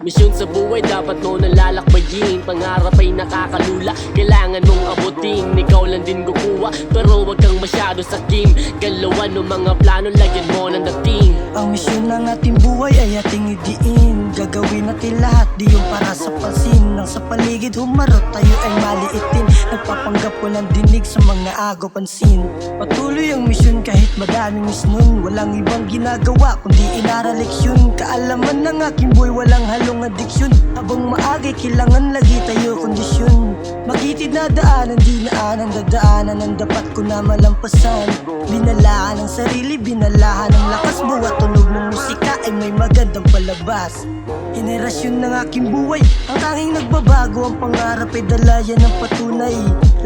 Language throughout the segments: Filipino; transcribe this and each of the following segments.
Misyon sa buhay dapat mo nalalakbayin. Pangarap ay nakakalula, kailangan mong abutin. Ikaw lang din kukuha, pero wag kang masyado sakim. Galawan ng mga plano, lagyan mo ng dating. Ang misyon ng ating buhay ay ating idiin. Gagawin natin lahat, di yung para sa pansin. Nang sa paligid humarot, tayo ay maliitin. Nagpapanggap walang dinig sa mga agaw pansin. Patuloy ang misyon kahit madaming misnon. Walang ibang ginagawa kundi inaral leksyon. Kaalaman ng aking buhay walang halong adiksyon. Habang maagay kailangan lagi tayo kondisyon. Magitid na daanan, di naanan dadaanan ang dapat ko na malampasan. Binalaan ang sarili, binalahan ang lakas. Buwat tunog ng musika ay may magandang palabas. Henerasyon ng aking buhay, ang tanging nagbabago. Ang pangarap ay dalayan ng patunay.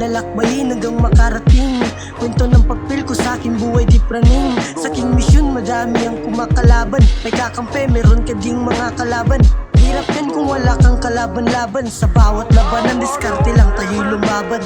Lalakbayin hanggang makarating. Kwento ng papel ko sa aking buhay di praning. Sa aking misyon madami ang kumakalaban. May kakampi, meron ka ding mga kalaban. Hirap yan kung wala kang kalaban-laban. Sa bawat labanan, diskarte lang tayo'y lumaban.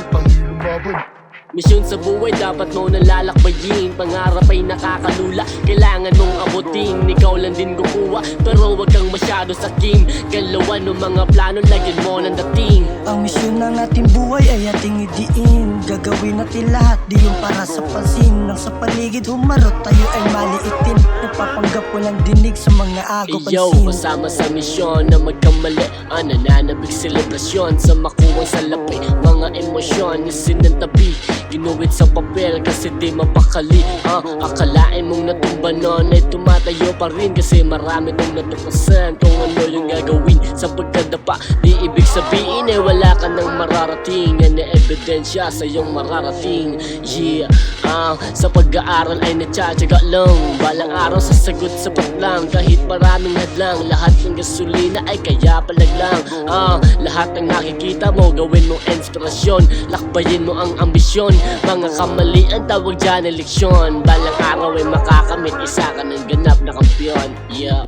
Misyon sa buhay dapat mo nalalakbayin. Pangarap ay nakakalula, kailangan mong abutin. Ikaw lang din kukuha, pero wag kang masyado sakim. Galawan ng mga plano, lagyan mo ng dating. Ang misyon ng ating buhay ay ating idiin. Gagawin natin lahat, di yung para sa pansin. Nang sa paligid humarot, tayo ay maliitin. Nagpapanggap walang dinig sa mga agaw Yo, pansin. kasama sa misyon na magkamali. Nananabig selebrasyon sa makuwang salapi. Mga emosyon, isinantabi. Ginuwit sa papel kasi di mapakali. Akalain mong natumba nun ay tumatayo pa rin. Kasi marami mong natuklasan kung ano yung gagawin sa pagkadapa. Di ibig sabihin wala ka nang mararating. Yan na ebidensya sa iyong mararating. Yeah, sa pag-aaral ay natsatsaga lang. Balang araw sasagot sapat lang. Kahit maraming hadlang, lahat ng gasolina ay kaya palaglang. Lahat ng nakikita mo gawin mong inspirasyon. Lakbayin mo ang ambisyon. Mga kamalian tawag dyan eleksyon. Balang araw ay makakamit, isa ka ng ganap na kampiyon. Yeah.